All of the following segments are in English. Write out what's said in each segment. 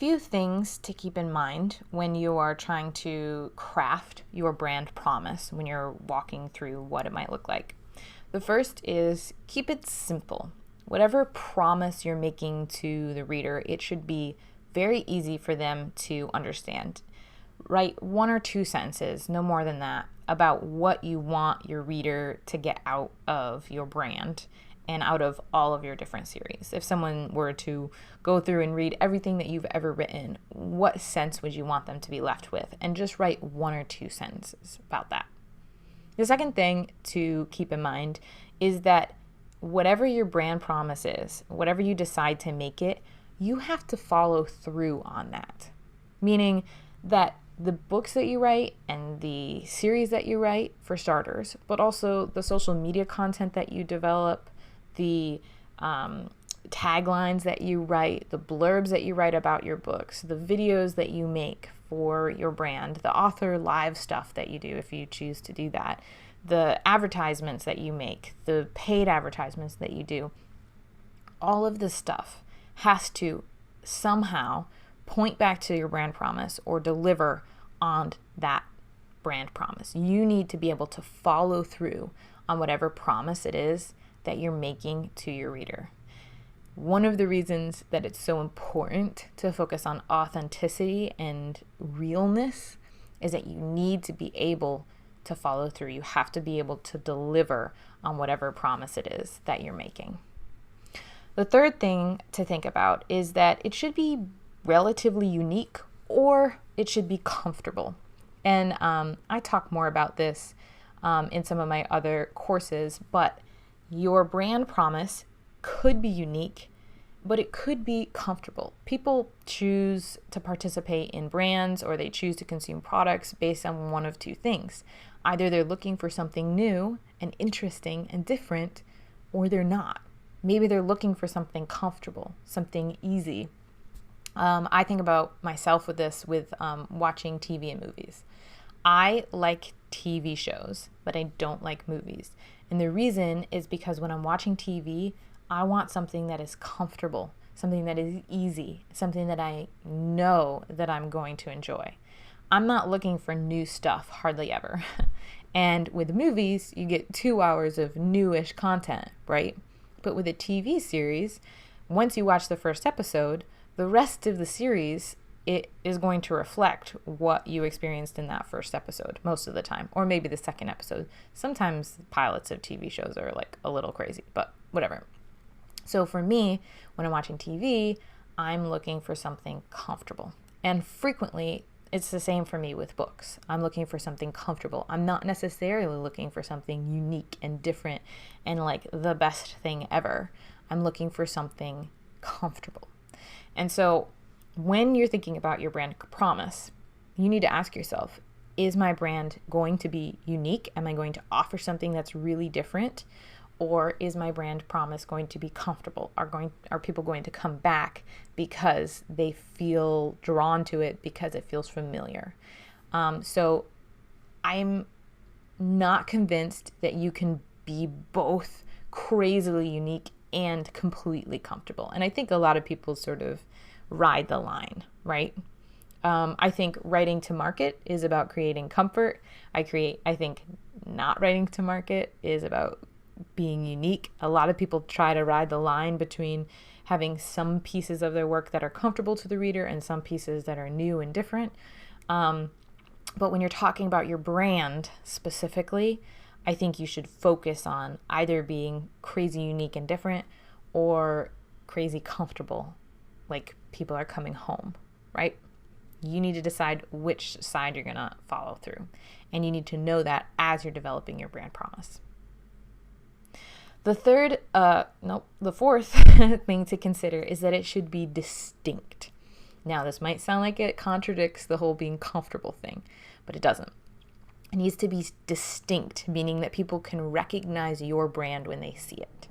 few things to keep in mind when you are trying to craft your brand promise, when you're walking through what it might look like. The first is keep it simple. Whatever promise you're making to the reader, it should be very easy for them to understand. Write 1 or 2 sentences, no more than that, about what you want your reader to get out of your brand and out of all of your different series. If someone were to go through and read everything that you've ever written, what sense would you want them to be left with? And just write 1 or 2 sentences about that. The second thing to keep in mind is that whatever your brand promise is, whatever you decide to make it, you have to follow through on that. Meaning that the books that you write and the series that you write, for starters, but also the social media content that you develop, the taglines that you write, the blurbs that you write about your books, the videos that you make for your brand, the author live stuff that you do if you choose to do that, the advertisements that you make, the paid advertisements that you do, all of this stuff has to somehow point back to your brand promise or deliver on that brand promise. You need to be able to follow through on whatever promise it is that you're making to your reader. One of the reasons that it's so important to focus on authenticity and realness is that you need to be able to follow through. You have to be able to deliver on whatever promise it is that you're making. The third thing to think about is that it should be relatively unique or it should be comfortable. And I talk more about this in some of my other courses, but your brand promise could be unique, but it could be comfortable. People choose to participate in brands or they choose to consume products based on one of 2 things. Either they're looking for something new and interesting and different, or they're not. Maybe they're looking for something comfortable, something easy. I think about myself with this, with watching TV and movies. I like TV shows, but I don't like movies. And the reason is because when I'm watching TV, I want something that is comfortable, something that is easy, something that I know that I'm going to enjoy. I'm not looking for new stuff, hardly ever. And with movies, you get 2 hours of newish content, right? But with a TV series, once you watch the first episode, the rest of the series, it is going to reflect what you experienced in that first episode most of the time, or maybe the second episode. Sometimes pilots of TV shows are like a little crazy, but whatever. So for me, when I'm watching TV, I'm looking for something comfortable. And frequently, it's the same for me with books. I'm looking for something comfortable. I'm not necessarily looking for something unique and different and like the best thing ever. I'm looking for something comfortable. And so when you're thinking about your brand promise, you need to ask yourself, is my brand going to be unique? Am I going to offer something that's really different? Or is my brand promise going to be comfortable? Are people going to come back because they feel drawn to it because it feels familiar? So I'm not convinced that you can be both crazily unique and completely comfortable. And I think a lot of people sort of ride the line, right? I think writing to market is about creating comfort. I think not writing to market is about being unique. A lot of people try to ride the line between having some pieces of their work that are comfortable to the reader and some pieces that are new and different. But when you're talking about your brand specifically, I think you should focus on either being crazy unique and different or crazy comfortable, like people are coming home, right? You need to decide which side you're going to follow through. And you need to know that as you're developing your brand promise. The fourth thing to consider is that it should be distinct. Now, this might sound like it contradicts the whole being comfortable thing, but it doesn't. It needs to be distinct, meaning that people can recognize your brand when they see it.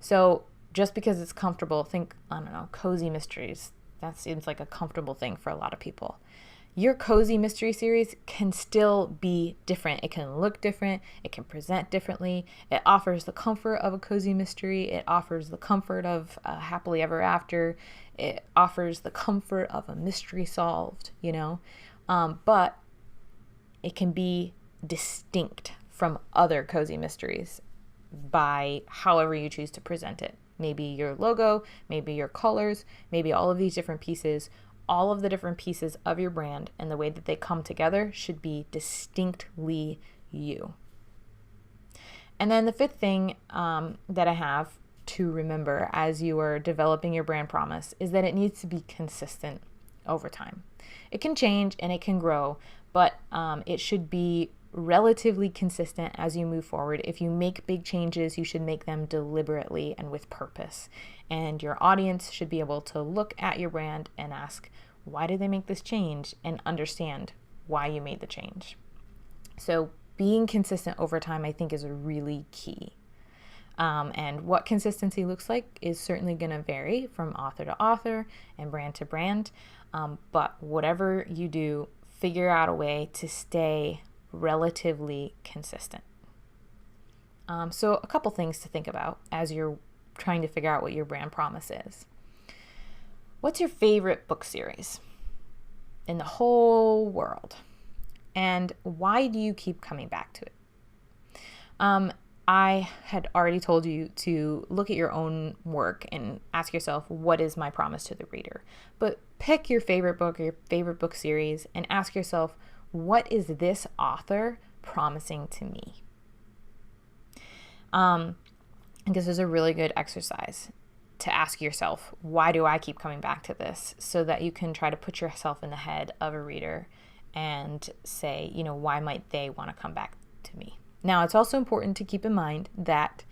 So just because it's comfortable, think, I don't know, cozy mysteries. That seems like a comfortable thing for a lot of people. your cozy mystery series can still be different. It can look different. It can present differently. It offers the comfort of a cozy mystery. It offers the comfort of a happily ever after. It offers the comfort of a mystery solved, but it can be distinct from other cozy mysteries by however you choose to present it. Maybe your logo, maybe your colors, maybe all of these different pieces. All of the different pieces of your brand and the way that they come together should be distinctly you. And then the fifth thing that I have to remember as you are developing your brand promise is that it needs to be consistent over time. It can change and it can grow, but it should be relatively consistent as you move forward. If you make big changes, you should make them deliberately and with purpose. And your audience should be able to look at your brand and ask, why did they make this change? And understand why you made the change. So being consistent over time, I think, is really key. And what consistency looks like is certainly going to vary from author to author and brand to brand. But whatever you do, figure out a way to stay relatively consistent. So a couple things to think about as you're trying to figure out what your brand promise is. What's your favorite book series in the whole world? And why do you keep coming back to it? I had already told you to look at your own work and ask yourself, what is my promise to the reader? But pick your favorite book or your favorite book series and ask yourself, what is this author promising to me? And this is a really good exercise to ask yourself, why do I keep coming back to this? So that you can try to put yourself in the head of a reader and say, why might they want to come back to me? Now, it's also important to keep in mind that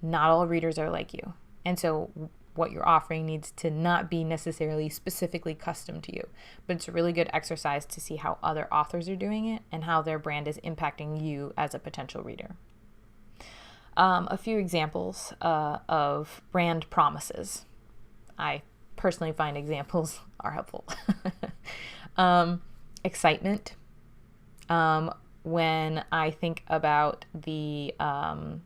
not all readers are like you. And so what you're offering needs to not be necessarily specifically custom to you. But it's a really good exercise to see how other authors are doing it and how their brand is impacting you as a potential reader. A few examples of brand promises. I personally find examples are helpful. Excitement. When I think about the, I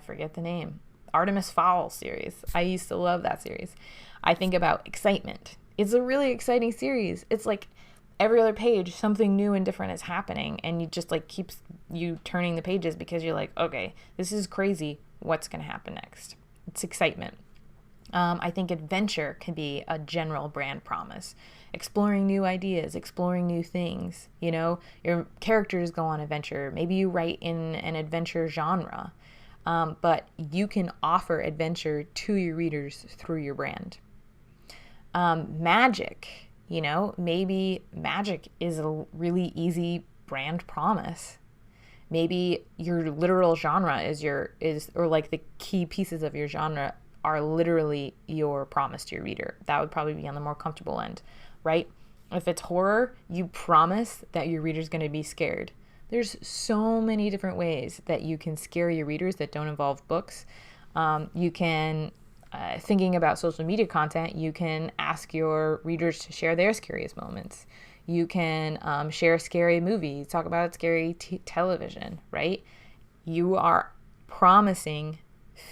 forget the name, Artemis Fowl series. I used to love that series. I think about excitement. It's a really exciting series. It's like every other page, something new and different is happening, and you just keeps you turning the pages because you're like, okay, this is crazy. What's going to happen next? It's excitement. I think adventure can be a general brand promise. Exploring new ideas, exploring new things. Your characters go on adventure. Maybe you write in an adventure genre, but you can offer adventure to your readers through your brand. Magic, maybe magic is a really easy brand promise. Maybe your literal genre or the key pieces of your genre are literally your promise to your reader. That would probably be on the more comfortable end, right? If it's horror, you promise that your reader's going to be scared. There's so many different ways that you can scare your readers that don't involve books. You can, thinking about social media content, you can ask your readers to share their scariest moments. You can share scary movies, talk about scary television, right? You are promising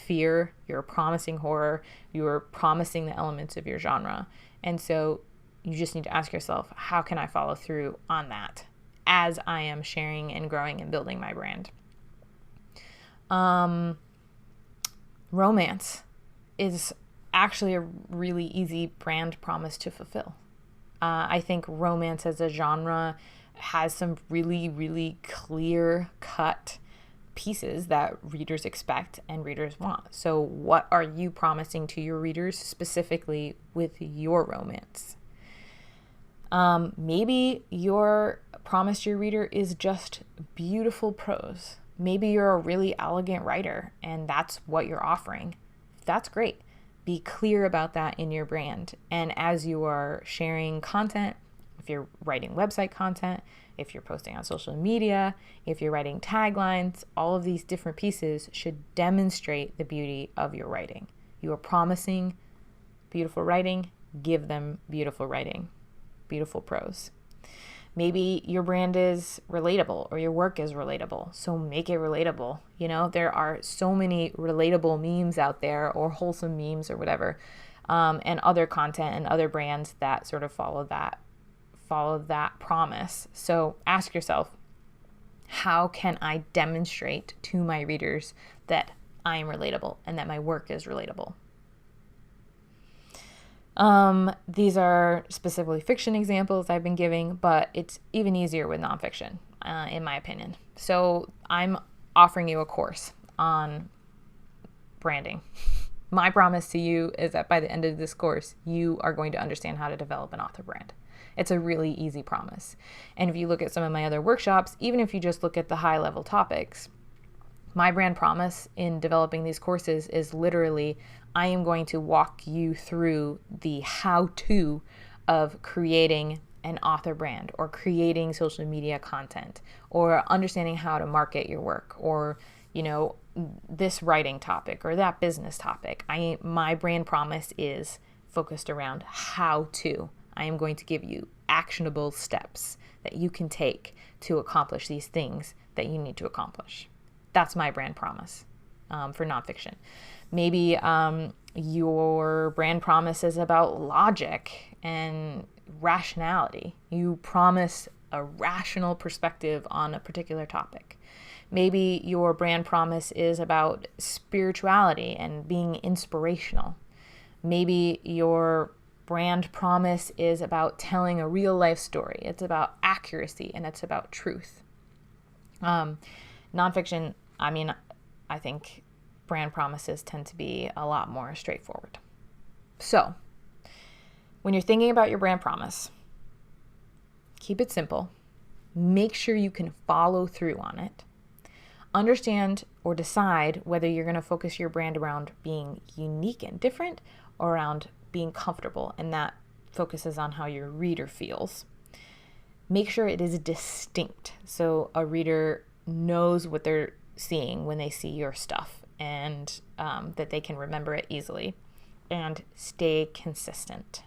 fear, you're promising horror, you're promising the elements of your genre. And so you just need to ask yourself, how can I follow through on that as I am sharing and growing and building my brand? Romance is actually a really easy brand promise to fulfill. I think romance as a genre has some really, really clear-cut pieces that readers expect and readers want. So what are you promising to your readers specifically with your romance? Maybe your promise to your reader is just beautiful prose. Maybe you're a really elegant writer and that's what you're offering. That's great. Be clear about that in your brand. And as you are sharing content, if you're writing website content, if you're posting on social media, if you're writing taglines, all of these different pieces should demonstrate the beauty of your writing. You are promising beautiful writing give them beautiful writing, beautiful prose. Maybe your brand is relatable or your work is relatable, so make it relatable. You know, there are so many relatable memes out there, or wholesome memes or whatever, and other content and other brands that sort of follow that promise. So ask yourself, how can I demonstrate to my readers that I am relatable and that my work is relatable? These are specifically fiction examples I've been giving, but it's even easier with nonfiction, in my opinion. So I'm offering you a course on branding. My promise to you is that by the end of this course, you are going to understand how to develop an author brand. It's a really easy promise. And if you look at some of my other workshops, even if you just look at the high level topics, my brand promise in developing these courses is literally, I am going to walk you through the how-to of creating an author brand, or creating social media content, or understanding how to market your work, or, you know, this writing topic or that business topic. My brand promise is focused around how to. I am going to give you actionable steps that you can take to accomplish these things that you need to accomplish. That's my brand promise for nonfiction. Maybe your brand promise is about logic and rationality. You promise a rational perspective on a particular topic. Maybe your brand promise is about spirituality and being inspirational. Maybe your brand promise is about telling a real life story. It's about accuracy and it's about truth. Nonfiction, I think brand promises tend to be a lot more straightforward. So, when you're thinking about your brand promise, keep it simple. Make sure you can follow through on it. Understand or decide whether you're going to focus your brand around being unique and different, or around being comfortable, and that focuses on how your reader feels. Make sure it is distinct, so a reader knows what they're seeing when they see your stuff, and that they can remember it easily. And stay consistent.